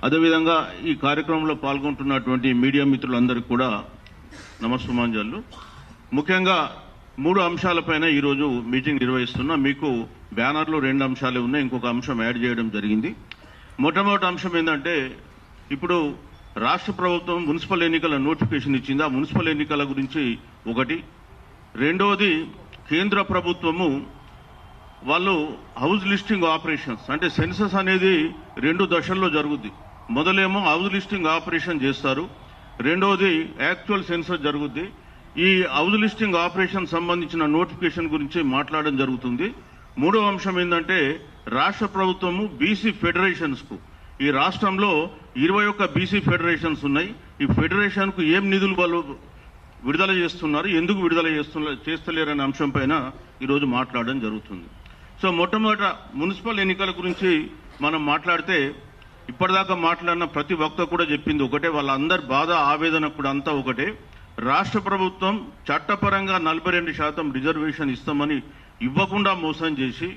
అదేవిధంగా ఈ కార్యక్రమంలో పాల్గొంటున్నటువంటి మీడియా మిత్రులందరికీ కూడా నమస్సుమాంజలు. ముఖ్యంగా 3 అంశాలపైన ఈరోజు మీటింగ్ నిర్వహిస్తున్నా. మీకు బ్యానర్లో 2 అంశాలే ఉన్నాయి, ఇంకొక అంశం యాడ్ చేయడం జరిగింది. మొట్టమొదటి అంశం ఏంటంటే, ఇప్పుడు రాష్ట్ర ప్రభుత్వం మున్సిపల్ ఎన్నికల నోటిఫికేషన్ ఇచ్చింది. ఆ మున్సిపల్ ఎన్నికల గురించి ఒకటి. రెండవది, కేంద్ర ప్రభుత్వము వాళ్ళు హౌస్ లిస్టింగ్ ఆపరేషన్స్ అంటే సెన్సస్ అనేది 2 దశల్లో జరుగుద్ది. మొదలేమో హౌస్ లిస్టింగ్ ఆపరేషన్ చేస్తారు, రెండవది యాక్చువల్ సెన్సస్ జరుగుద్ది. ఈ హౌస్ లిస్టింగ్ ఆపరేషన్ సంబంధించిన నోటిఫికేషన్ గురించి మాట్లాడడం జరుగుతుంది. మూడవ అంశం ఏంటంటే, రాష్ట్ర ప్రభుత్వము బీసీ ఫెడరేషన్స్ కు, ఈ రాష్ట్రంలో 21 బీసీ ఫెడరేషన్స్ ఉన్నాయి. ఈ ఫెడరేషన్ కు ఏం నిధులు వాళ్ళు విడుదల చేస్తున్నారు, ఎందుకు విడుదల చేస్తలేరనే అంశం పైన ఈరోజు మాట్లాడడం జరుగుతుంది. సో మొట్టమొదట మున్సిపల్ ఎన్నికల గురించి మనం మాట్లాడితే, ఇప్పటిదాకా మాట్లాడిన ప్రతి వక్త కూడా చెప్పింది ఒకటే, వాళ్ళందరి బాధ ఆవేదన కూడా అంతా ఒకటే. రాష్ట్ర ప్రభుత్వం చట్టపరంగా 42% రిజర్వేషన్ ఇస్తామని ఇవ్వకుండా మోసం చేసి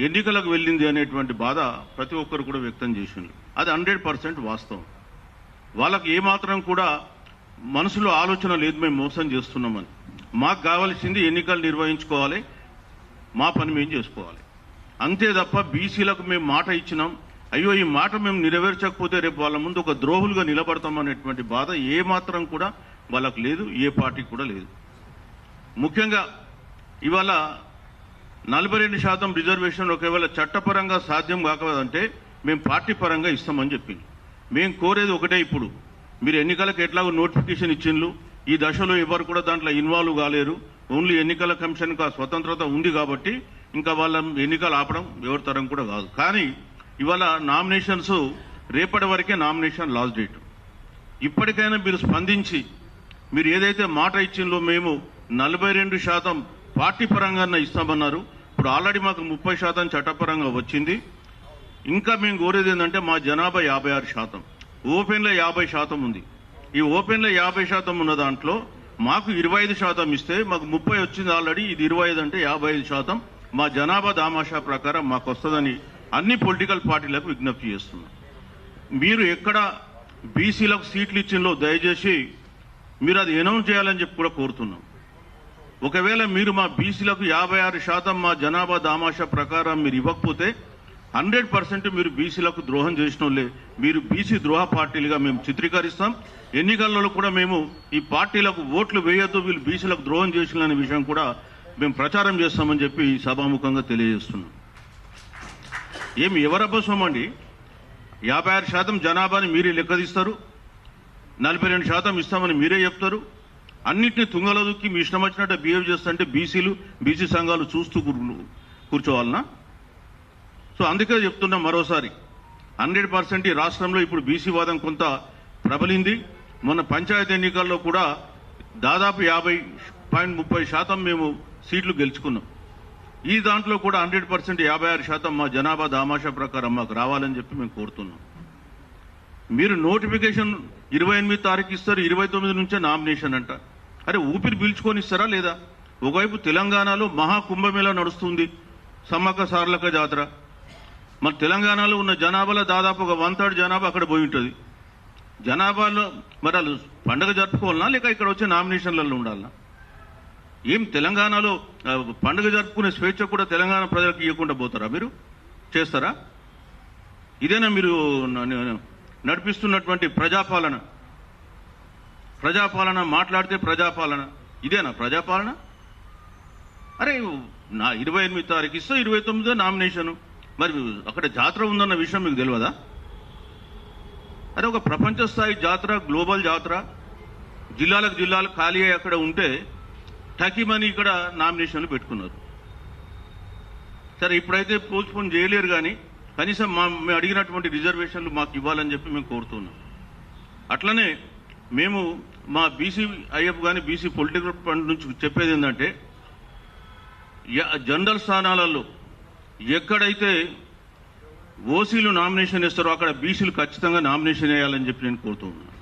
ఎన్నికలకు వెళ్ళింది అనేటువంటి బాధ ప్రతి ఒక్కరు కూడా వ్యక్తం చేసింది. అది 100% వాస్తవం. వాళ్ళకి ఏమాత్రం కూడా మనసులో ఆలోచన లేదు మేము మోసం చేస్తున్నామని. మాకు కావాల్సింది ఎన్నికలు నిర్వహించుకోవాలి, మా పని మేము చేసుకోవాలి అంతే తప్ప బీసీలకు మేము మాట ఇచ్చినాం, అయ్యో ఈ మాట మేము నెరవేర్చకపోతే రేపు వాళ్ళ ముందు ఒక ద్రోహులుగా నిలబడతామనేటువంటి బాధ ఏమాత్రం కూడా వాళ్ళకు లేదు, ఏ పార్టీకి కూడా లేదు. ముఖ్యంగా ఇవాళ 42% రిజర్వేషన్ ఒకవేళ చట్టపరంగా సాధ్యం కాకపోతే మేము పార్టీ పరంగా ఇస్తామని చెప్పింది. మేము కోరేది ఒకటే, ఇప్పుడు మీరు ఎన్నికలకు ఎట్లాగో నోటిఫికేషన్ ఇచ్చిండ్రు, ఈ దశలో ఎవరు కూడా దాంట్లో ఇన్వాల్వ్ కాలేరు, ఓన్లీ ఎన్నికల కమిషన్కు ఆ స్వతంత్రత ఉంది కాబట్టి ఇంకా వాళ్ళ ఎన్నికలు ఆపడం ఎవరి తరం కూడా కాదు. కానీ ఇవాళ నామినేషన్స్ రేపటి వరకే నామినేషన్ లాస్ట్ డేట్. ఇప్పటికైనా మీరు స్పందించి మీరు ఏదైతే మాట ఇచ్చిందో మేము 42% పార్టీ పరంగా ఇస్తామన్నారు, ఇప్పుడు ఆల్రెడీ మాకు 30% చట్టపరంగా వచ్చింది. ఇంకా మేము కోరేది ఏంటంటే, మా జనాభా 56%, ఓపెన్లో 50% ఉంది. ఈ ఓపెన్లో 50% ఉన్న దాంట్లో మాకు 25% ఇస్తే మాకు 30 వచ్చింది ఆల్రెడీ, ఇది 25 అంటే 55% మా జనాభా దామాషా ప్రకారం మాకు వస్తుందని అన్ని పొలిటికల్ పార్టీలకు విజ్ఞప్తి చేస్తున్నాం. మీరు ఎక్కడ బీసీలకు సీట్లు ఇచ్చిందో దయచేసి మీరు అది అనౌన్స్ చేయాలని చెప్పి కూడా కోరుతున్నాం. ఒకవేళ మీరు మా బీసీలకు 56% మా జనాభా దామాషా ప్రకారం మీరు ఇవ్వకపోతే 100% మీరు బీసీలకు ద్రోహం చేసిన వాళ్ళే, మీరు బీసీ ద్రోహ పార్టీలుగా మేము చిత్రీకరిస్తాం. ఎన్నికలలో కూడా మేము ఈ పార్టీలకు ఓట్లు వేయొద్దు, వీళ్ళు బీసీలకు ద్రోహం చేసిన విషయం కూడా మేము ప్రచారం చేస్తామని చెప్పి సభాముఖంగా తెలియజేస్తున్నాం. ఏమి ఎవరబ్బసం అండి, 56% జనాభాని మీరే లెక్కదీస్తారు, 42% ఇస్తామని మీరే చెప్తారు, అన్నింటినీ తుంగలో దుక్కి మీ ఇష్టం వచ్చినట్టు బిహేవ్ చేస్తుంటే బీసీలు బీసీ సంఘాలు చూస్తూ కూర్చోవాలనా? సో అందుకే చెప్తున్నాం మరోసారి, 100% ఈ రాష్ట్రంలో ఇప్పుడు బీసీ వాదం కొంత ప్రబలింది. మొన్న పంచాయతీ ఎన్నికల్లో కూడా దాదాపు 50.30% మేము సీట్లు గెలుచుకున్నాం. ఈ దాంట్లో కూడా 100% 56% మా జనాభా దామాషా ప్రకారం మాకు రావాలని చెప్పి మేము కోరుతున్నాం. మీరు నోటిఫికేషన్ 28 తారీఖు ఇస్తారు, 29 నుంచే నామినేషన్ అంట. అరే ఊపిరి పీల్చుకొని ఇస్తారా లేదా? ఒకవైపు తెలంగాణలో మహాకుంభమేళా నడుస్తుంది, సమ్మక్క సారలక్క జాతర. మరి తెలంగాణలో ఉన్న జనాభాలో దాదాపు ఒక 1/3 జనాభా అక్కడ పోయి ఉంటుంది. జనాభాలో మరి వాళ్ళు పండుగ జరుపుకోవాలన్నా లేక ఇక్కడ వచ్చే నామినేషన్లలో ఉండాలన్నా? ఏం తెలంగాణలో పండుగ జరుపుకునే స్వేచ్ఛ కూడా తెలంగాణ ప్రజలకు ఇవ్వకుండా పోతారా? మీరు చేస్తారా? ఇదేనా మీరు నడిపిస్తున్నటువంటి ప్రజాపాలన? ప్రజాపాలన మాట్లాడితే ప్రజాపాలన, ఇదేనా ప్రజాపాలన? అరే 28 తారీఖు ఇస్తే 29 నామినేషను, మరి అక్కడ జాతర ఉందన్న విషయం మీకు తెలియదా? అరే ఒక ప్రపంచ స్థాయి జాతర, గ్లోబల్ జాతర, జిల్లాలకు ఖాళీ అయ్యి అక్కడ ఉంటే టకీమని ఇక్కడ నామినేషన్లు పెట్టుకున్నారు. సరే ఇప్పుడైతే పోస్ట్పోన్ చేయలేరు, కానీ కనీసం మేము అడిగినటువంటి రిజర్వేషన్లు మాకు ఇవ్వాలని చెప్పి మేము కోరుతున్నాం. అట్లనే మేము మా బీసీ ఐఎఫ్ కానీ బీసీ పొలిటికల్ ఫండ్ నుంచి చెప్పేది ఏంటంటే, జనరల్ స్థానాలలో ఎక్కడైతే ఓసీలు నామినేషన్ ఇస్తారో అక్కడ బీసీలు ఖచ్చితంగా నామినేషన్ వేయాలని చెప్పి నేను కోరుతున్నాను.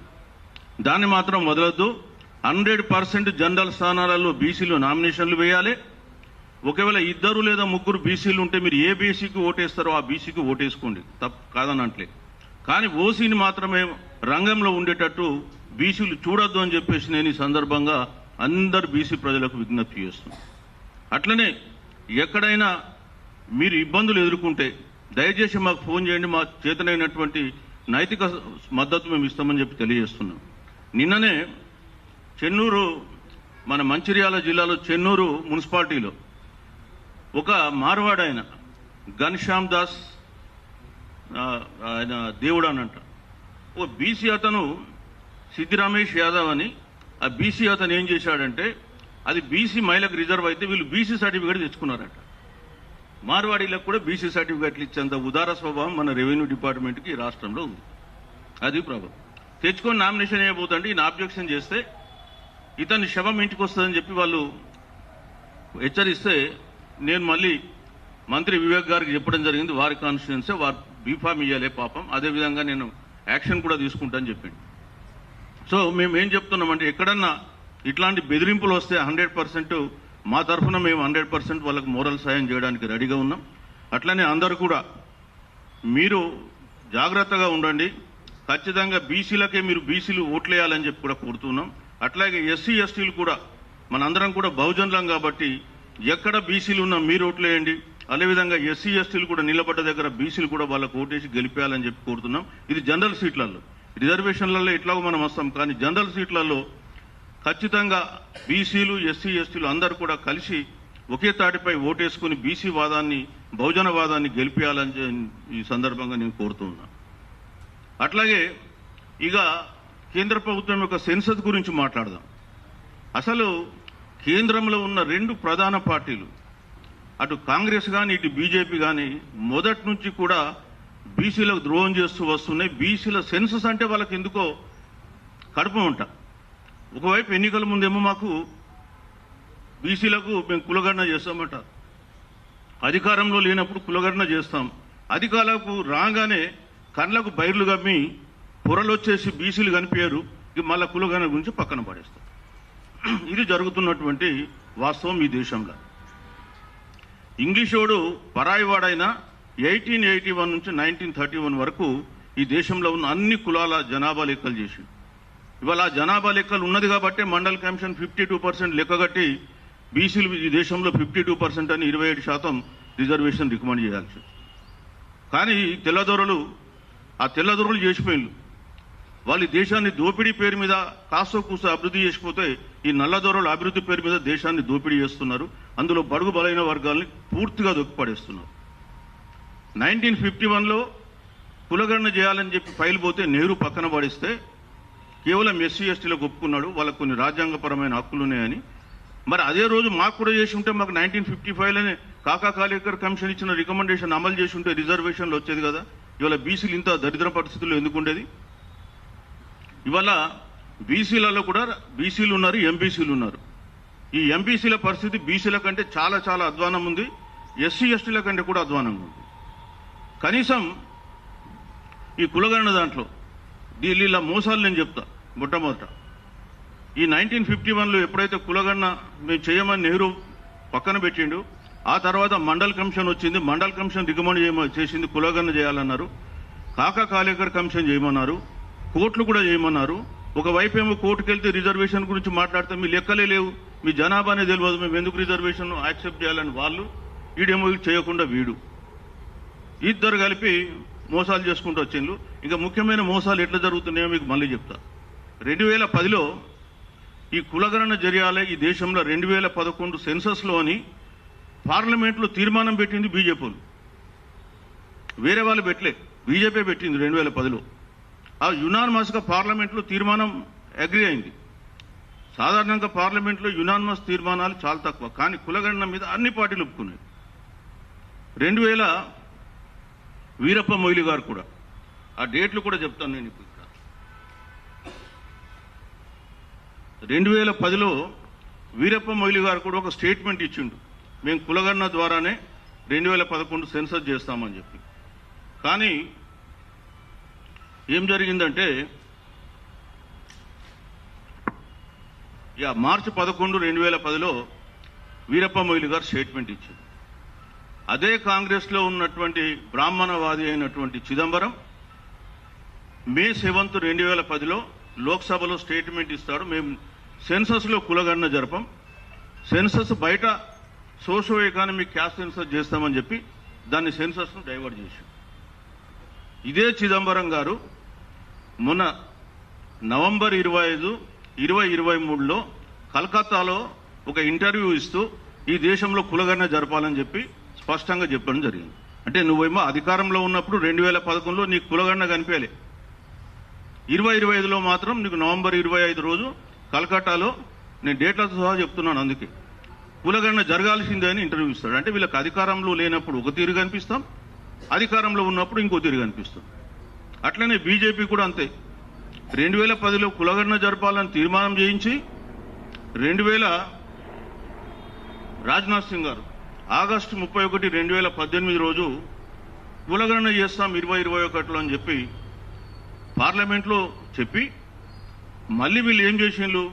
దాన్ని మాత్రం వదలొద్దు. 100% జనరల్ స్థానాలలో బీసీలు నామినేషన్లు వేయాలి. ఒకవేళ 2 లేదా 3 బీసీలు ఉంటే మీరు ఏ బీసీకి ఓటేస్తారో ఆ బీసీకి ఓటేసుకోండి, తప్పు కాదని అంటలే. కానీ ఓసీని మాత్రమే రంగంలో ఉండేటట్టు బీసీలు చూడొద్దు అని చెప్పేసి నేను ఈ సందర్భంగా అందరు బీసీ ప్రజలకు విజ్ఞప్తి చేస్తున్నాను. అట్లనే ఎక్కడైనా మీరు ఇబ్బందులు ఎదుర్కొంటే దయచేసి మాకు ఫోన్ చేయండి, మా చేతనైనటువంటి నైతిక మద్దతు మేము ఇస్తామని చెప్పి తెలియజేస్తున్నాం. నిన్ననే చెన్నూరు, మన మంచిర్యాల జిల్లాలో చెన్నూరు మున్సిపాలిటీలో ఒక మార్వాడ్ ఆయన ఘన్శ్యామ్ దాస్ ఆయన దేవుడు అనంట, ఓ బీసీ అతను సిద్ధిరమేష్ యాదవ్ అని, ఆ బీసీ అతను ఏం చేశాడంటే అది బీసీ మహిళకు రిజర్వ్ అయితే వీళ్ళు బీసీ సర్టిఫికేట్ తెచ్చుకున్నారట. మార్వాడీలకు కూడా బీసీ సర్టిఫికేట్లు ఇచ్చేంత ఉదార స్వభావం మన రెవెన్యూ డిపార్ట్మెంట్కి ఈ రాష్ట్రంలో ఉంది. అది ప్రాబ్లం. తెచ్చుకొని నామినేషన్ అయిపోతుంటే ఈయన ఆబ్జెక్షన్ చేస్తే ఇతని శవం ఇంటికి వస్తుందని చెప్పి వాళ్ళు హెచ్చరిస్తే నేను మళ్ళీ మంత్రి వివేక్ గారికి చెప్పడం జరిగింది. వారి కాన్స్టిట్యున్సీ వారు బీఫామ్ ఇవ్వాలి పాపం, అదేవిధంగా నేను యాక్షన్ కూడా తీసుకుంటానని చెప్పింది. సో మేము ఏం చెప్తున్నామంటే ఎక్కడన్నా ఇట్లాంటి బెదిరింపులు వస్తే 100% మా తరఫున మేము 100% వాళ్ళకు మోరల్ సాయం చేయడానికి రెడీగా ఉన్నాం. అట్లనే అందరూ కూడా మీరు జాగ్రత్తగా ఉండండి. ఖచ్చితంగా బీసీలకే మీరు బీసీలు ఓట్లేయాలని చెప్పి కూడా కోరుతున్నాం. అట్లాగే ఎస్సీ ఎస్టీలు కూడా మనందరం కూడా బహుజనులం కాబట్టి ఎక్కడ బీసీలు ఉన్నా మీరు ఓట్లేయండి. అదేవిధంగా ఎస్సీ ఎస్టీలు కూడా నిలబడ్డ దగ్గర బీసీలు కూడా వాళ్ళకు ఓటేసి గెలిపేయాలని చెప్పి కోరుతున్నాం. ఇది జనరల్ సీట్లలో, రిజర్వేషన్లలో ఎట్లాగో మనం వస్తాం, కానీ జనరల్ సీట్లలో ఖచ్చితంగా బీసీలు ఎస్సీ ఎస్టీలు అందరూ కూడా కలిసి ఒకే తాటిపై ఓటేసుకుని బీసీ వాదాన్ని, బహుజన వాదాన్ని గెలిపేయాలని ఈ సందర్భంగా నేను కోరుతున్నా. అట్లాగే ఇక కేంద్ర ప్రభుత్వం యొక్క సెన్సస్ గురించి మాట్లాడదాం. అసలు కేంద్రంలో ఉన్న 2 ప్రధాన పార్టీలు, అటు కాంగ్రెస్ కానీ ఇటు బీజేపీ కానీ మొదటి నుంచి కూడా బీసీలకు ద్రోహం చేస్తూ వస్తున్నాయి. బీసీల సెన్సస్ అంటే వాళ్ళకి ఎందుకో కడుపు ఉంట. ఒకవైపు ఎన్నికల ముందేమో మాకు బీసీలకు మేము కులగణన చేస్తామంటారు, అధికారంలో లేనప్పుడు కులగణన చేస్తాం, అధికారులకు రాగానే కళ్ళకు బైర్లు గమ్మి పొరలు వచ్చేసి బీసీలు కనిపించారు, మళ్ళా కులగణన గురించి పక్కన పడేస్తాం. ఇది జరుగుతున్నటువంటి వాస్తవం ఈ దేశంలో. ఇంగ్లీషోడు పరాయివాడైనా 1881 నుంచి 1931 వరకు ఈ దేశంలో ఉన్న అన్ని కులాల జనాభా లెక్కలు చేసి, ఇవాళ ఆ జనాభా లెక్కలు ఉన్నది కాబట్టి మండల్ కమిషన్ 52% లెక్కగట్టి బీసీలు ఈ దేశంలో 52% అని 27% రిజర్వేషన్ రికమెండ్ చేయాల్సి. కానీ తెల్లదొరలు చేసిపోయింది. వాళ్ళు దేశాన్ని దోపిడీ పేరు మీద కాస్తో కూసో అభివృద్ధి చేసిపోతే ఈ నల్లదొరలు అభివృద్ధి పేరు మీద దేశాన్ని దోపిడీ చేస్తున్నారు. అందులో బడుగు బలైన వర్గాల్ని పూర్తిగా దొక్కిపడేస్తున్నారు. 1951లో కులగణన చేయాలని చెప్పి ఫైల్ పోతే నెహ్రూ పక్కన పడిస్తే కేవలం ఎస్సీ ఎస్టీలకు ఒప్పుకున్నాడు, వాళ్ళకు కొన్ని రాజ్యాంగపరమైన హక్కులు ఉన్నాయని. మరి అదే రోజు మాకు కూడా చేసి ఉంటే మాకు 1955లోనే కాకా కాలేకర్ కమిషన్ ఇచ్చిన రికమెండేషన్ అమలు చేసి ఉంటే రిజర్వేషన్లు వచ్చేది కదా. ఇవాళ బీసీలు ఇంత దరిద్ర పరిస్థితుల్లో ఎందుకు ఉండేది? ఇవాళ బీసీలలో కూడా బీసీలు ఉన్నారు, ఎంబీసీలు ఉన్నారు. ఈ ఎంబీసీల పరిస్థితి బీసీల కంటే చాలా చాలా అధ్వానం ఉంది, ఎస్సీ ఎస్టీల కంటే కూడా అధ్వానంగా ఉంది. కనీసం ఈ కులగణన దాంట్లో ఢిల్లీలో మోసాలు నేను చెప్తా. మొట్టమొదట ఈ 1951లో ఎప్పుడైతే కులగణన మేము చేయమని నెహ్రూ పక్కన పెట్టిండు, ఆ తర్వాత మండల్ కమిషన్ వచ్చింది. మండల్ కమిషన్ రికమెండ్ చేసింది కులగణన చేయాలన్నారు. కాకా కాలేకర్ కమిషన్ చేయమన్నారు, కోర్టులు కూడా చేయమన్నారు. ఒకవైపు ఏమో కోర్టుకు వెళ్తే రిజర్వేషన్ గురించి మాట్లాడితే మీ లెక్కలే లేవు, మీ జనాభానే తెలియదు, మేము ఎందుకు రిజర్వేషన్ యాక్సెప్ట్ చేయాలని వాళ్ళు, వీడేమో చేయకుండా వీడు, ఇద్దరు కలిపి మోసాలు చేసుకుంటూ వచ్చిండ్రు. ఇంకా ముఖ్యమైన మోసాలు ఎట్లా జరుగుతున్నాయో మీకు మళ్ళీ చెప్తా. 2010లో ఈ కులగణన జరిగాలి ఈ దేశంలో 2011 సెన్సస్లో అని పార్లమెంట్లో తీర్మానం పెట్టింది బీజేపీలు, వేరే వాళ్ళు పెట్టలే, బీజేపీ పెట్టింది 2010లో. ఆ యునానిమస్గా పార్లమెంట్లో తీర్మానం అగ్రి అయింది. సాధారణంగా పార్లమెంట్లో యునానిమస్ తీర్మానాలు చాలా తక్కువ, కానీ కులగణన మీద అన్ని పార్టీలు ఒప్పుకున్నాయి. 2000 వీరప్ప మొయిలి గారు కూడా, ఆ డేట్లు కూడా చెప్తాను నేను ఇప్పుడు. 2010లో వీరప్ప మొయిలి గారు కూడా ఒక స్టేట్మెంట్ ఇచ్చిండు, మేము కులగణన ద్వారానే 2011 సెన్సస్ చేస్తామని చెప్పి. కానీ ఏం జరిగిందంటే మార్చి 11, 2010లో వీరప్ప మొయిలి గారు స్టేట్మెంట్ ఇచ్చారు. అదే కాంగ్రెస్లో ఉన్నటువంటి బ్రాహ్మణవాది అయినటువంటి చిదంబరం మే 7, 2010లో లోక్సభలో స్టేట్మెంట్ ఇస్తాడు, మేము సెన్సస్లో కులగణన జరపం, సెన్సస్ బయట సోషో ఎకానమిక్ క్యాస్ట్ సెన్సస్ చేస్తామని చెప్పి దాన్ని సెన్సస్ను డైవర్ట్ చేశారు. ఇదే చిదంబరం గారు మొన్న నవంబర్ 25, 2023లో కలకత్తాలో ఒక ఇంటర్వ్యూ ఇస్తూ ఈ దేశంలో కులగణన జరపాలని చెప్పి స్పష్టంగా చెప్పడం జరిగింది. అంటే నువ్వేమో అధికారంలో ఉన్నప్పుడు 2011లో నీకు కులగణన కనిపించలే, 2025లో మాత్రం నీకు నవంబర్ 25 రోజు కలకట్టాలో, నేను డేట్లతో సహా చెప్తున్నాను, అందుకే కులగణన జరగాల్సిందే అని ఇంటర్వ్యూ ఇస్తాడు. అంటే వీళ్ళకి అధికారంలో లేనప్పుడు ఒక తీరు కనిపిస్తాం, అధికారంలో ఉన్నప్పుడు ఇంకో తీరు కనిపిస్తాం. అట్లనే బీజేపీ కూడా అంతే. 2010లో కులగణన జరపాలని తీర్మానం చేయించి 2000 రాజ్నాథ్ సింగ్ గారు ఆగస్టు 31, 2018 రోజు కులగణన చేస్తాం 2021లో అని చెప్పి పార్లమెంట్లో చెప్పి, మళ్ళీ వీళ్ళు ఏం చేసిండ్రు,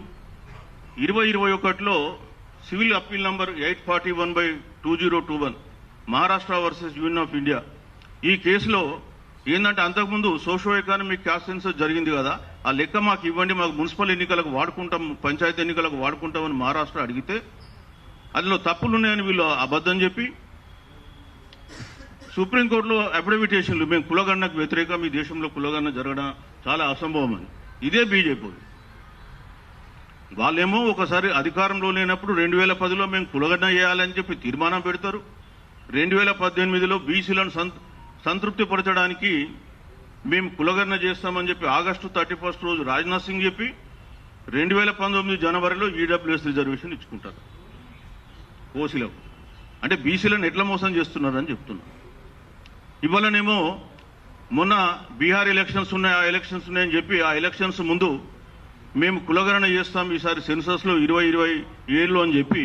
2021లో civil appeal number 841/2021 Maharashtra versus union of India, ఈ కేసులో ఏంటంటే అంతకుముందు సోషో ఎకానమిక్ క్యాస్ట్ సెన్సస్ జరిగింది కదా, ఆ లెక్క మాకు ఇవ్వండి, మాకు మున్సిపల్ ఎన్నికలకు వాడుకుంటాం, పంచాయతీ ఎన్నికలకు వాడుకుంటామని మహారాష్ట్ర అడిగితే అందులో తప్పులున్నాయని వీళ్ళు అబద్ధం చెప్పి సుప్రీంకోర్టులో అఫిడవిట్ చేసిండ్రు, మేము కులగణనకు వ్యతిరేకం, ఈ దేశంలో కులగణన జరగడం చాలా అసంభవం అని. ఇదే బీజేపీ వాళ్ళేమో ఒకసారి అధికారంలో లేనప్పుడు 2010లో మేము కులగణన చేయాలని చెప్పి తీర్మానం పెడతారు, 2018లో బీసీలను సంతృప్తిపరచడానికి మేము కులగణన చేస్తామని చెప్పి ఆగస్టు 31 రోజు రాజ్నాథ్ సింగ్ చెప్పి 2019 జనవరిలో ఈడబ్ల్యూఎస్ రిజర్వేషన్ ఇచ్చుకుంటారు ఓసీలకు. అంటే బీసీలను ఎట్లా మోసం చేస్తున్నారని చెప్తున్నారు. ఇవాళనేమో మొన్న బీహార్ ఎలక్షన్స్ ఉన్నాయి, ఆ ఎలక్షన్స్ ఉన్నాయని చెప్పి ఆ ఎలక్షన్స్ ముందు మేము కులగణన చేస్తాం ఈసారి సెన్సస్లో 2027లో అని చెప్పి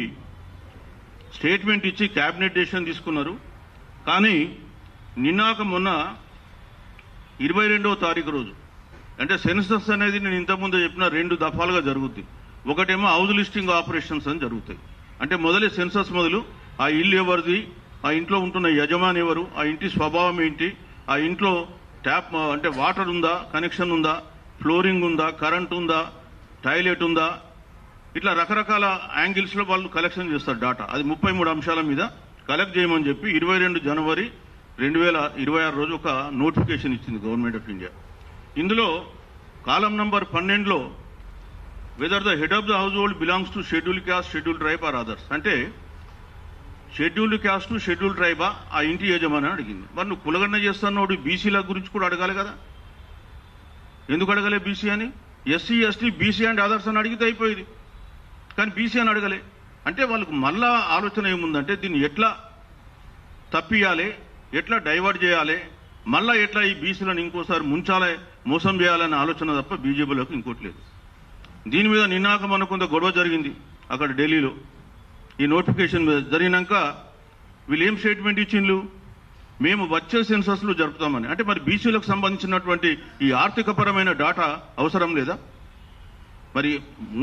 స్టేట్మెంట్ ఇచ్చి క్యాబినెట్ డెసిషన్ తీసుకున్నారు. కానీ నిన్నాక మొన్న 22వ తారీఖు రోజు, అంటే సెన్సస్ అనేది నేను ఇంతకుముందు చెప్పిన 2 దఫాలుగా జరుగుద్ది. ఒకటేమో హౌస్ లిస్టింగ్ ఆపరేషన్స్ అని జరుగుతాయి. అంటే మొదలే సెన్సస్ మొదలు ఆ ఇల్లు ఎవరిది, ఆ ఇంట్లో ఉంటున్న యజమాని ఎవరు, ఆ ఇంటి స్వభావం ఏంటి, ఆ ఇంట్లో ట్యాప్ అంటే వాటర్ ఉందా, కనెక్షన్ ఉందా, ఫ్లోరింగ్ ఉందా, కరెంట్ ఉందా, టాయిలెట్ ఉందా, ఇట్లా రకరకాల యాంగిల్స్లో వాళ్ళు కలెక్షన్ చేస్తారు డాటా. అది 33 అంశాల మీద కలెక్ట్ చేయమని చెప్పి 22 జనవరి 2026 రోజు ఒక నోటిఫికేషన్ ఇచ్చింది గవర్నమెంట్ ఆఫ్ ఇండియా. ఇందులో కాలం నంబర్ 12లో whether the head of the household belongs to schedule caste, schedule tribe or others, అంటే షెడ్యూల్డ్ క్యాస్ట్, షెడ్యూల్ ట్రైబా ఆ ఇంటి యజమాని అడిగింది. మరి నువ్వు కులగణన చేస్తున్నోడు బీసీల గురించి కూడా అడగాలి కదా, ఎందుకు అడగలే బీసీ అని? SC, ST, BC and others అని అడిగితే అయిపోయింది, కానీ బీసీ అని అడగలే. అంటే వాళ్ళకు మళ్ళా ఆలోచన ఏముందంటే దీన్ని ఎట్లా తప్పియాలి, ఎట్లా డైవర్ట్ చేయాలి, మళ్ళా ఎట్లా ఈ బీసీలను ఇంకోసారి ముంచాలి, మోసం చేయాలనే ఆలోచన తప్ప బీజేపీలోకి ఇంకోటి లేదు. దీని మీద నిన్నాక మనకు కొంత గొడవ జరిగింది అక్కడ ఢిల్లీలో. ఈ నోటిఫికేషన్ జరిగినాక వీళ్ళు ఏం స్టేట్మెంట్ ఇచ్చిండ్రు, మేము వచ్చే సెన్సస్లు జరుపుతామని. అంటే మరి బీసీలకు సంబంధించినటువంటి ఈ ఆర్థికపరమైన డాటా అవసరం లేదా? మరి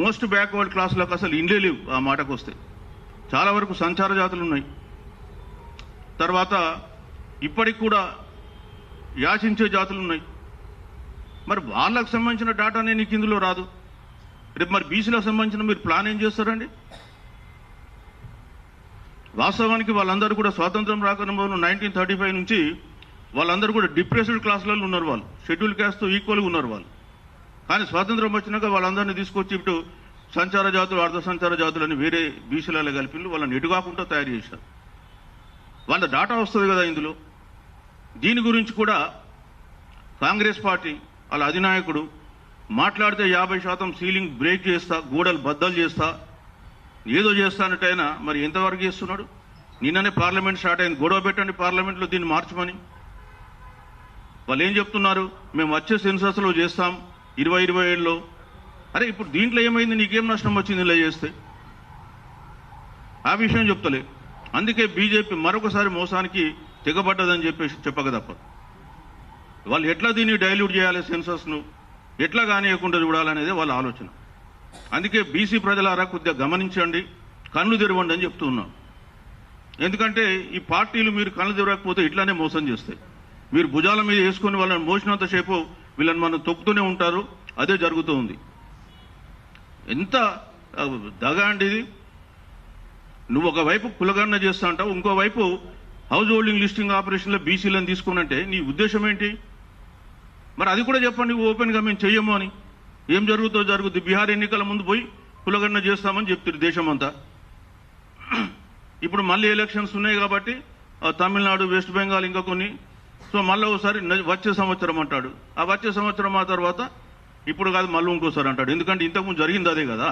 మోస్ట్ బ్యాక్వర్డ్ క్లాసులకు అసలు ఇండ్లే లేవు. ఆ మాటకు వస్తే చాలా వరకు సంచార జాతులు ఉన్నాయి. తర్వాత ఇప్పటికి కూడా యాచించే జాతులు ఉన్నాయి. మరి వాళ్ళకు సంబంధించిన డాటానే నీకు ఇందులో రాదు. రేపు మరి బీసీలకు సంబంధించిన మీరు ప్లాన్ ఏం చేస్తారండి? వాస్తవానికి వాళ్ళందరూ కూడా స్వాతంత్రం రాకముందు 1935 నుంచి వాళ్ళందరూ కూడా డిప్రెస్డ్ క్లాసులలో ఉన్నారు. వాళ్ళు షెడ్యూల్ క్యాస్ట్తో ఈక్వల్గా ఉన్నారు వాళ్ళు. కానీ స్వాతంత్రం వచ్చినాక వాళ్ళందరినీ తీసుకొచ్చి ఇటు సంచార జాతులు, అర్ధ సంచార జాతులని వేరే బీసీలలో కలిపి వాళ్ళని ఎటు కాకుండా తయారు చేశారు. వాళ్ళ డాటా వస్తుంది కదా ఇందులో. దీని గురించి కూడా కాంగ్రెస్ పార్టీ వాళ్ళ అధినాయకుడు మాట్లాడితే 50% సీలింగ్ బ్రేక్ చేస్తా, గోడలు బద్దలు చేస్తా, ఏదో చేస్తానట్టయినా మరి ఎంతవరకు చేస్తున్నాడు? నిన్ననే పార్లమెంట్ స్టార్ట్ అయింది, గొడవ పెట్టండి పార్లమెంట్లో దీన్ని మార్చమని. వాళ్ళు ఏం చెప్తున్నారు, మేము వచ్చే సెన్సస్లో చేస్తాం 2027లో. అరే ఇప్పుడు దీంట్లో ఏమైంది, నీకేం నష్టం వచ్చింది ఇలా చేస్తే? ఆ విషయం చెప్తలే. అందుకే బీజేపీ మరొకసారి మోసానికి తెగబడ్డదని చెప్పేసి చెప్పక తప్పదు. వాళ్ళు ఎట్లా దీన్ని డైల్యూట్ చేయాలి, సెన్సస్ను ఎట్లా కానియకుండా చూడాలనేదే వాళ్ళ ఆలోచన. అందుకే బీసీ ప్రజలారా కొద్దిగా గమనించండి, కళ్ళు తెరవండి అని చెప్తూ ఉన్నాం. ఎందుకంటే ఈ పార్టీలు మీరు కళ్ళు తెరవకపోతే ఇట్లానే మోసం చేస్తాయి. మీరు భుజాల మీద వేసుకొని వాళ్ళని మోసినంతసేపు వీళ్ళని మనం తొక్కుతూనే ఉంటారు. అదే జరుగుతూ ఉంది. ఎంత దగా అండి ఇది. నువ్వు ఒకవైపు కులగణన చేస్తా అంటావు, ఇంకోవైపు హౌస్ హోల్డింగ్ లిస్టింగ్ ఆపరేషన్లో బీసీలను తీసుకున్నంటే నీ ఉద్దేశం ఏంటి? మరి అది కూడా చెప్పండి ఓపెన్గా, మేము చెయ్యము అని. ఏం జరుగుద్ది. బీహార్ ఎన్నికల ముందు పోయి కులగణన చేస్తామని చెప్తారు దేశమంతా. ఇప్పుడు మళ్ళీ ఎలక్షన్స్ ఉన్నాయి కాబట్టి తమిళనాడు, వెస్ట్ బెంగాల్, ఇంకా కొన్ని. సో మళ్ళీ ఒకసారి వచ్చే సంవత్సరం అంటాడు. ఆ వచ్చే సంవత్సరం ఆ తర్వాత ఇప్పుడు కాదు మళ్ళీ ఇంకోసారి అంటాడు. ఎందుకంటే ఇంతకుముందు జరిగింది అదే కదా.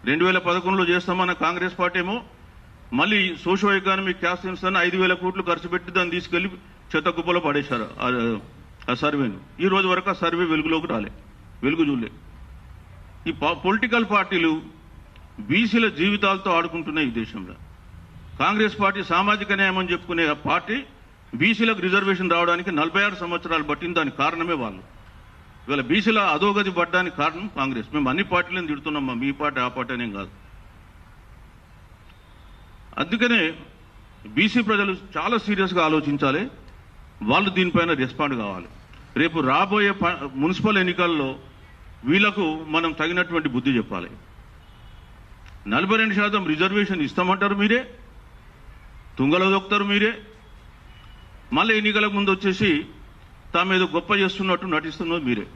2011లో చేస్తామన్న కాంగ్రెస్ పార్టీ ఏమో మళ్ళీ సోషో ఎకానమిక్ క్యాస్ట్ అని 5,000 కోట్లు ఖర్చు పెట్టి దాన్ని తీసుకెళ్లి చెత్త కుప్పలో పడేశారు ఆ సర్వేను. ఈ రోజు వరకు ఆ సర్వే వెలుగు చూడలే. ఈ పొలిటికల్ పార్టీలు బీసీల జీవితాలతో ఆడుకుంటున్నాయి ఈ దేశంలో. కాంగ్రెస్ పార్టీ సామాజిక న్యాయం అని చెప్పుకునే ఆ పార్టీ బీసీలకు రిజర్వేషన్ రావడానికి 46 సంవత్సరాలు పట్టింది. దానికి కారణమే వాళ్ళు. ఇవాళ బీసీల అధోగతి పడ్డానికి కారణం కాంగ్రెస్. మేము అన్ని పార్టీలను తిడుతున్నాం, మీ పార్టీ ఆ పార్టీ అనేం కాదు. అందుకనే బీసీ ప్రజలు చాలా సీరియస్గా ఆలోచించాలి. వాళ్ళు దీనిపైన రెస్పాండ్ కావాలి. రేపు రాబోయే మున్సిపల్ ఎన్నికల్లో వీళ్లకు మనం తగినటువంటి బుద్ధి చెప్పాలి. 42% రిజర్వేషన్ ఇస్తామంటారు మీరే, తుంగలో దొక్కుతారు మీరే. మళ్ళీ ఎన్నికలకు ముందు వచ్చేసి తామేదో గొప్ప చేస్తున్నట్టు నటిస్తున్నది మీరే.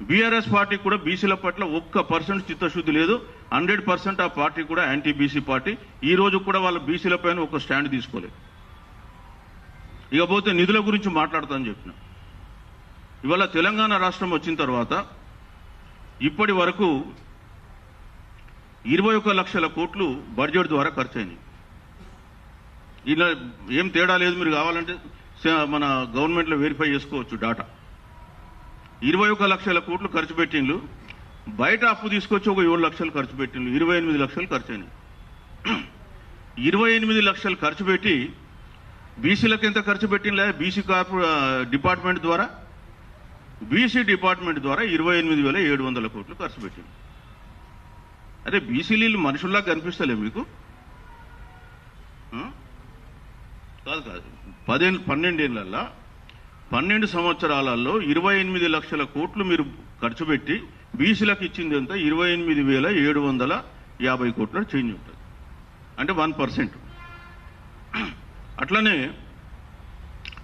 బీఆర్ఎస్ పార్టీ కూడా బీసీల పట్ల 1% చిత్తశుద్ధి లేదు. 100% ఆ పార్టీ కూడా యాంటీ బీసీ పార్టీ. ఈ రోజు కూడా వాళ్ళ బీసీల పైన ఒక స్టాండ్ తీసుకోలేదు. ఇకపోతే నిధుల గురించి మాట్లాడతానని చెప్పిన. ఇవాళ తెలంగాణ రాష్ట్రం వచ్చిన తర్వాత ఇప్పటి వరకు 21 లక్షల కోట్లు బడ్జెట్ ద్వారా ఖర్చు అయినాయి. ఇలా ఏం తేడా లేదు. మీరు కావాలంటే మన గవర్నమెంట్లో వెరిఫై చేసుకోవచ్చు డాటా. 21 లక్షల కోట్లు ఖర్చు పెట్టిండ్రు. బయట అప్పు తీసుకొచ్చి ఒక 7 లక్షలు ఖర్చు పెట్టిండ్రు. 28 లక్షలు ఖర్చు అయినాయి. 28 లక్షలు ఖర్చు పెట్టి బీసీలకు ఎంత ఖర్చు పెట్టిండ్లే? బీసీ డిపార్ట్మెంట్ ద్వారా 28,700 కోట్లు ఖర్చు పెట్టింది. అదే బీసీలు మనుషుల్లా కనిపిస్తలే మీకు? కాదు 12 ఏళ్లలో 12 సంవత్సరాలలో 28 లక్షల కోట్లు మీరు ఖర్చు పెట్టి బీసీలకు ఇచ్చింది ఎంత? 28,750 కోట్ల చేంజ్ ఉంటుంది. అంటే 1%. అట్లనే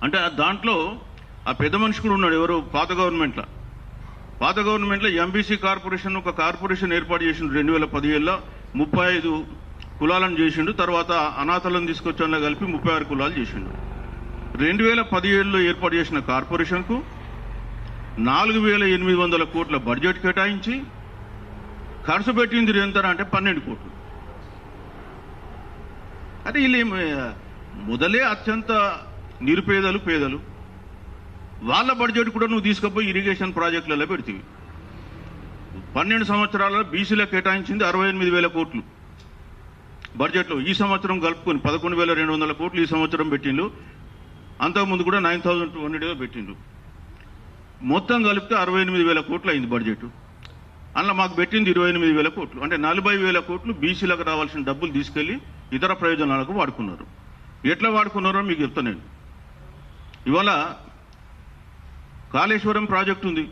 అంటే దాంట్లో ఆ పెద్ద మనిషి కూడా ఉన్నాడు. ఎవరు? పాత గవర్నమెంట్లో ఎంబీసీ కార్పొరేషన్ ఒక కార్పొరేషన్ ఏర్పాటు చేసిండు. 2017లో 35 కులాలను చేసిండు. తర్వాత అనాథలను తీసుకొచ్చాలో కలిపి 36 కులాలు చేసిండు. 2017లో ఏర్పాటు చేసిన కార్పొరేషన్కు 4,800 కోట్ల బడ్జెట్ కేటాయించి ఖర్చు పెట్టింది ఎంత అంటే 12 కోట్లు. అంటే వీళ్ళు మొదలే అత్యంత నిరుపేదలు, పేదలు. వాళ్ళ బడ్జెట్ కూడా నువ్వు తీసుకుపోయి ఇరిగేషన్ ప్రాజెక్టులలో పెడుతుంది. 12 సంవత్సరాలలో బీసీలకు కేటాయించింది 68,000 కోట్లు బడ్జెట్లో. ఈ సంవత్సరం కలుపుకొని 11,200 కోట్లు ఈ సంవత్సరం పెట్టిండు. అంతకుముందు కూడా 9,200 పెట్టిండు. మొత్తం కలిపితే 68,000 కోట్లు అయింది బడ్జెట్. అందులో మాకు పెట్టింది 28,000 కోట్లు. అంటే 40,000 కోట్లు బీసీలకు రావాల్సిన డబ్బులు తీసుకెళ్లి ఇతర ప్రయోజనాలకు వాడుకున్నారు. ఎట్లా వాడుకున్నారో మీకు చెప్తాను నేను. ఇవాళ కాళేశ్వరం ప్రాజెక్టు ఉంది.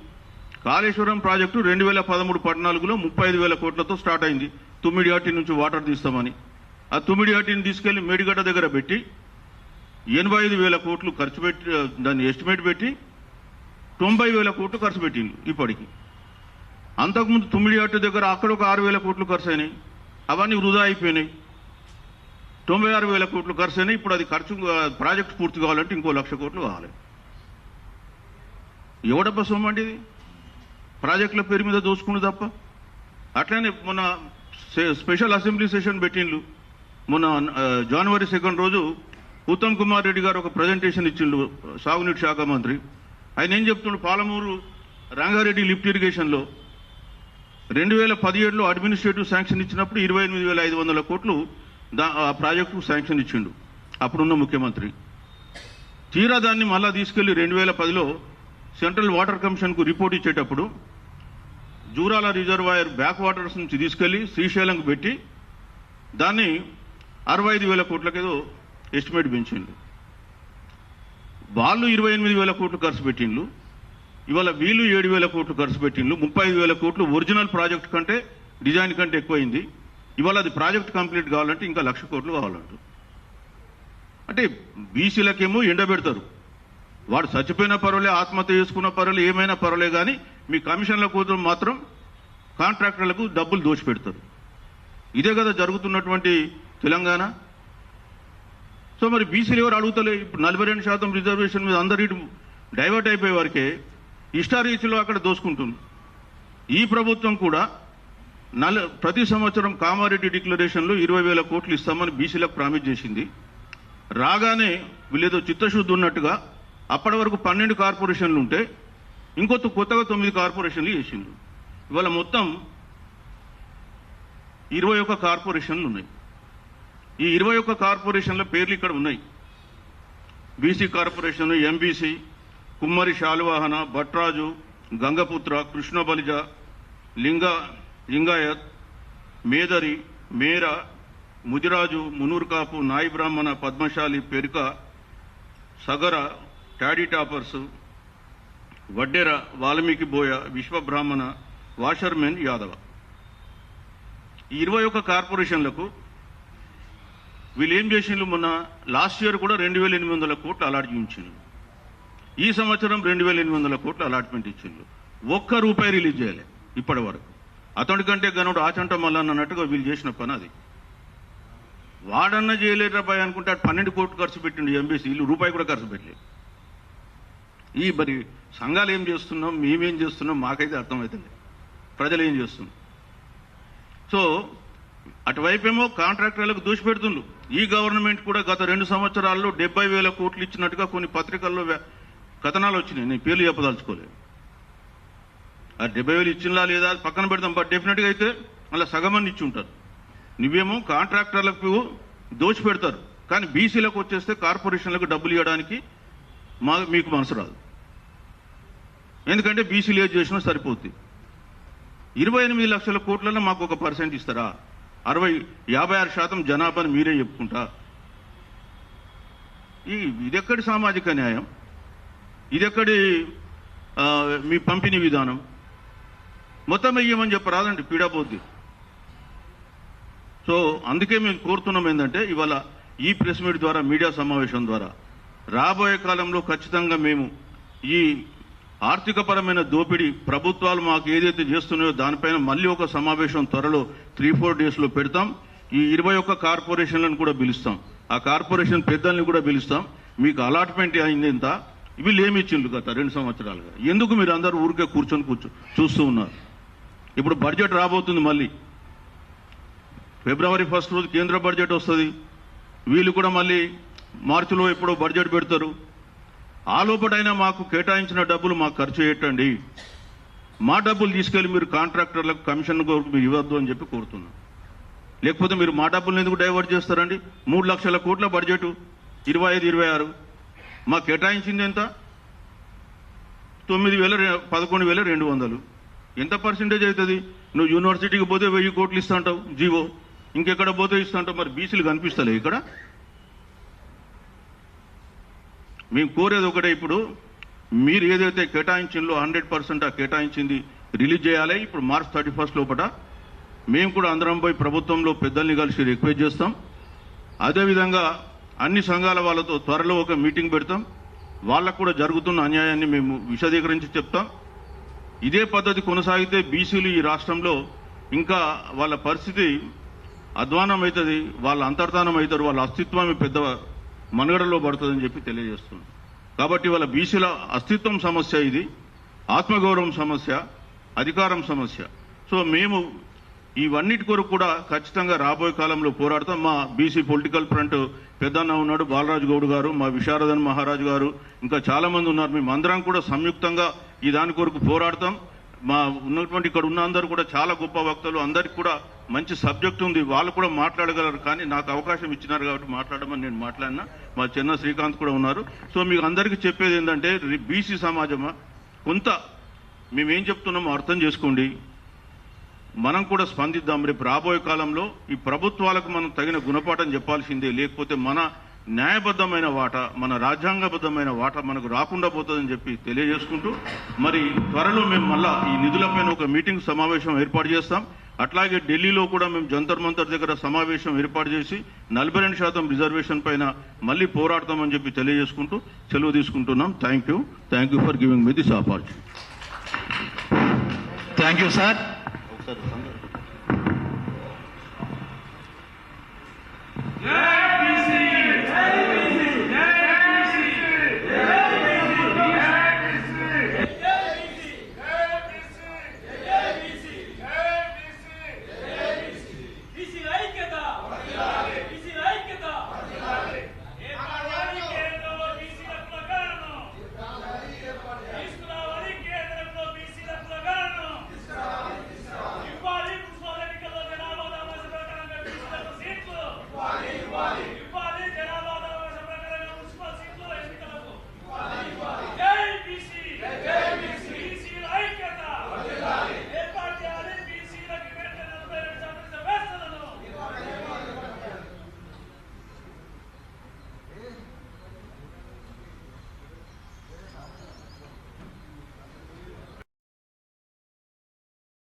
కాళేశ్వరం ప్రాజెక్టు 2013-14లో 35,000 కోట్లతో స్టార్ట్ అయింది. తుమ్మిడిహట్టి నుంచి వాటర్ తీస్తామని. ఆ తుమ్మిడిహట్టిని తీసుకెళ్లి మేడిగడ్డ దగ్గర పెట్టి 85,000 కోట్లు ఖర్చు పెట్టి దాన్ని ఎస్టిమేట్ పెట్టి 90,000 కోట్లు ఖర్చు పెట్టింది ఇప్పటికి. అంతకుముందు తుమ్మిడిహట్టి దగ్గర అక్కడ ఒక 6,000 కోట్లు ఖర్చు అయినాయి. అవన్నీ వృధా అయిపోయినాయి. 96,000 కోట్లు ఖర్చు అయినాయి. ఇప్పుడు అది ప్రాజెక్టు పూర్తి కావాలంటే ఇంకో 1,00,000 కోట్లు కావాలి. ఎవడబ్బా సొమ్మండి ఇది? ప్రాజెక్టుల పేరు మీద దోసుకుని తప్ప. అట్లనే మొన్న స్పెషల్ అసెంబ్లీ సెషన్ పెట్టిండ్రు. మొన్న జనవరి 2 రోజు ఉత్తమ్ కుమార్ రెడ్డి గారు ఒక ప్రజెంటేషన్ ఇచ్చిండు, సాగునీటి శాఖ మంత్రి. ఆయన ఏం చెప్తుండు? పాలమూరు రంగారెడ్డి లిఫ్ట్ ఇరిగేషన్లో 2017లో అడ్మినిస్ట్రేటివ్ శాంక్షన్ ఇచ్చినప్పుడు 28,500 కోట్లు ఆ ప్రాజెక్టు శాంక్షన్ ఇచ్చిండు అప్పుడున్న ముఖ్యమంత్రి. తీరా దాన్ని మళ్ళా తీసుకెళ్లి 2010లో సెంట్రల్ వాటర్ కమిషన్కు రిపోర్ట్ ఇచ్చేటప్పుడు జూరాల రిజర్వాయర్ బ్యాక్ వాటర్స్ నుంచి తీసుకెళ్లి శ్రీశైలంకు పెట్టి దాన్ని 65,000 కోట్లకేదో ఎస్టిమేట్ పెంచిండు. వాళ్ళు 28,000 కోట్లు ఖర్చు పెట్టిండ్రు. ఇవాళ వీళ్ళు 7,000 కోట్లు ఖర్చు పెట్టిండ్రు. 35,000 కోట్లు ఒరిజినల్ ప్రాజెక్ట్ కంటే డిజైన్ కంటే ఎక్కువైంది. ఇవాళ అది ప్రాజెక్ట్ కంప్లీట్ కావాలంటే ఇంకా 1,00,000 కోట్లు కావాలంట. అంటే బీసీలకేమో ఎండబెడతారు. వాడు చచ్చిపోయినా పర్వాలే, ఆత్మహత్య చేసుకున్న పర్వాలే, ఏమైనా పర్వాలే, కానీ మీ కమిషన్ల కోసం మాత్రం కాంట్రాక్టర్లకు డబ్బులు దోచిపెడతారు. ఇదే కదా జరుగుతున్నటువంటి తెలంగాణ. సో మరి బీసీలు ఎవరు అడుగుతలే. ఇప్పుడు 42% రిజర్వేషన్ మీద అందరి డైవర్ట్ అయిపోయే వరకే ఇష్టారీతిలో అక్కడ దోసుకుంటుంది. ఈ ప్రభుత్వం కూడా ప్రతి సంవత్సరం కామారెడ్డి డిక్లరేషన్లో 20,000 కోట్లు ఇస్తామని బీసీలకు ప్రామిస్ చేసింది. రాగానే వీళ్ళేదో చిత్తశుద్ధి ఉన్నట్టుగా అప్పటి వరకు 12 కార్పొరేషన్లు ఉంటే కొత్తగా 9 కార్పొరేషన్లు చేసిండు. ఇవాళ మొత్తం 21 కార్పొరేషన్లు ఉన్నాయి. ఈ 21 కార్పొరేషన్ల పేర్లు ఇక్కడ ఉన్నాయి. బీసీ కార్పొరేషన్, ఎంబీసీ, కుమ్మరి శాలువాహన, భట్రాజు, గంగపుత్ర, కృష్ణబలిజ, లింగాయత్, మేదరి, మేర, ముదిరాజు, మునూర్కాపు, నాయి బ్రాహ్మణ, పద్మశాలి, పెరుక, సగర, టాడీ టాపర్స్, వడ్డెర, వాల్మీకి బోయ, విశ్వబ్రాహ్మణ, వాషర్మెన్, యాదవ. ఈ 21 కార్పొరేషన్లకు వీళ్ళు ఏం చేసిండ్రు? మొన్న లాస్ట్ ఇయర్ కూడా 2,800 కోట్లు అలాట్ చేయించిండ్రు. ఈ సంవత్సరం 2,800 కోట్లు అలాట్మెంట్ ఇచ్చిండ్రు. ₹1 రిలీజ్ చేయాలి ఇప్పటి వరకు. అతడి కంటే గనుడు ఆచంట మల్లన్న అన్నట్టుగా వీళ్ళు చేసిన పని అది. వాడన్నా చేయలేరు రాబాయ్ అనుకుంటే 12 కోట్లు ఖర్చు పెట్టిండు ఎంబీసీ. వీళ్ళు రూపాయి కూడా ఖర్చు పెట్టలేదు. ఈ మరి సంఘాలు ఏం చేస్తున్నాం, మేమేం చేస్తున్నాం మాకైతే అర్థమవుతుంది. ప్రజలు ఏం చేస్తున్నాం. సో అటువైపేమో కాంట్రాక్టర్లకు దూషిపెడుతుండ్రు. ఈ గవర్నమెంట్ కూడా గత 2 సంవత్సరాల్లో 70,000 కోట్లు ఇచ్చినట్టుగా కొన్ని పత్రికల్లో కథనాలు వచ్చినాయి. నేను పేర్లు చెప్పదలుచుకోలేదు. ఆ 70,000 ఇచ్చినా లేదా పక్కన పెడతాం. బట్ డెఫినెట్గా అయితే అలా సగమని ఇచ్చి ఉంటారు. నువ్వేమో కాంట్రాక్టర్లకు దోచిపెడతారు, కానీ బీసీలకు వచ్చేస్తే కార్పొరేషన్లకు డబ్బులు ఇవ్వడానికి మీకు మనసు రాదు. ఎందుకంటే బీసీలు ఏది చేసినా సరిపోతుంది. 28 లక్షల కోట్లలో మాకు 1% ఇస్తారా? 56% జనాభాని మీరే చెప్పుకుంటా. ఇదెక్కడి సామాజిక న్యాయం? ఇదెక్కడి మీ పంపిణీ విధానం? మొత్తం వెయ్యమని చెప్పరాదండి, పీడాపోద్ది. సో అందుకే మేము కోరుతున్నాం ఏంటంటే ఇవాళ ఈ ప్రెస్ మీట్ ద్వారా, మీడియా సమావేశం ద్వారా రాబోయే కాలంలో ఖచ్చితంగా మేము ఈ ఆర్థికపరమైన దోపిడీ ప్రభుత్వాలు మాకు ఏదైతే చేస్తున్నాయో దానిపైన మళ్ళీ ఒక సమావేశం త్వరలో 3-4 డేస్లో పెడతాం. ఈ 21 కార్పొరేషన్లను కూడా పిలుస్తాం. ఆ కార్పొరేషన్ పెద్దల్ని కూడా పిలుస్తాం. మీకు అలాట్మెంట్ అయింది ఎంత, వీళ్ళు ఏమి ఇచ్చిండ్రు గత 2 సంవత్సరాలుగా? ఎందుకు మీరు అందరూ ఊరికే కూర్చొని చూస్తూ ఉన్నారు? ఇప్పుడు బడ్జెట్ రాబోతుంది. మళ్ళీ ఫిబ్రవరి 1 రోజు కేంద్ర బడ్జెట్ వస్తుంది. వీళ్ళు కూడా మళ్ళీ మార్చిలో ఎప్పుడో బడ్జెట్ పెడతారు. ఆ లోపటైనా మాకు కేటాయించిన డబ్బులు మాకు ఖర్చు చేయటండి. మా డబ్బులు తీసుకెళ్లి మీరు కాంట్రాక్టర్లకు కమిషన్ మీరు ఇవ్వద్దు అని చెప్పి కోరుతున్నాం. లేకపోతే మీరు మా డబ్బులను ఎందుకు డైవర్ట్ చేస్తారండి? 3 లక్షల కోట్ల బడ్జెట్ 25-26 మాకు కేటాయించింది ఎంత? 11,200. ఎంత పర్సెంటేజ్ అవుతుంది? నువ్వు యూనివర్సిటీకి పోతే 1000 కోట్లు ఇస్తా అంటావు జీవో, ఇంకెక్కడ పోతే ఇస్తా అంటావు. మరి బీసీలు కనిపిస్తలే ఇక్కడ? మేము కోరేది ఒకటే, ఇప్పుడు మీరు ఏదైతే కేటాయించిందో 100% ఆ కేటాయించింది రిలీజ్ చేయాలి. ఇప్పుడు మార్చ్ 31 లోపల మేము కూడా అందరం పోయి ప్రభుత్వంలో పెద్దల్ని కలిసి రిక్వెస్ట్ చేస్తాం. అదేవిధంగా అన్ని సంఘాల వాళ్ళతో త్వరలో ఒక మీటింగ్ పెడతాం. వాళ్ళకు కూడా జరుగుతున్న అన్యాయాన్ని మేము విశదీకరించి చెప్తాం. ఇదే పద్ధతి కొనసాగితే బీసీలు ఈ రాష్ట్రంలో ఇంకా వాళ్ళ పరిస్థితి అధ్వానం అవుతుంది, వాళ్ళ అంతర్ధానం అవుతారు, వాళ్ళ అస్తిత్వమే పెద్ద మనుగడలో పడుతుందని చెప్పి తెలియజేస్తుంది. కాబట్టి వాళ్ళ బీసీల అస్తిత్వం సమస్య, ఇది ఆత్మగౌరవం సమస్య, అధికారం సమస్య. సో మేము ఇవన్నిటి కొరకు కూడా ఖచ్చితంగా రాబోయే కాలంలో పోరాడతాం. మా బీసీ పొలిటికల్ ఫ్రంట్ పెద్దన్న ఉన్నాడు, బాలరాజు గౌడ్ గారు, మా విశారదన్ మహారాజు గారు, ఇంకా చాలా మంది ఉన్నారు. మేము అందరం కూడా సంయుక్తంగా ఈ దాని కొరకు పోరాడతాం. మా ఉన్నటువంటి ఇక్కడ ఉన్న అందరూ కూడా చాలా గొప్ప వక్తలు, అందరికి కూడా మంచి సబ్జెక్ట్ ఉంది, వాళ్ళు కూడా మాట్లాడగలరు. కానీ నాకు అవకాశం ఇచ్చినారు కాబట్టి మాట్లాడమని నేను మాట్లాడినా. మా చిన్న శ్రీకాంత్ కూడా ఉన్నారు. సో మీకు అందరికీ చెప్పేది ఏంటంటే, బీసీ సమాజమా కొంత మేమేం చెప్తున్నామో అర్థం చేసుకోండి. మనం కూడా స్పందిద్దాం. రేపు రాబోయే కాలంలో ఈ ప్రభుత్వాలకు మనం తగిన గుణపాఠం చెప్పాల్సిందే. లేకపోతే మన న్యాయబద్ధమైన వాటా, మన రాజ్యాంగబద్ధమైన వాటా మనకు రాకుండా పోతుందని చెప్పి తెలియజేసుకుంటూ, మరి త్వరలో మేము మళ్ళా ఈ నిధులపైన ఒక మీటింగ్ సమావేశం ఏర్పాటు చేస్తాం. అట్లాగే ఢిల్లీలో కూడా మేము జంతర్ మంతర్ దగ్గర సమావేశం ఏర్పాటు చేసి 42% రిజర్వేషన్ పైన మళ్ళీ పోరాడతామని చెప్పి తెలియజేసుకుంటూ సెలవు తీసుకుంటున్నాం. Thank you for giving me this opportunity. Thank you sir. జై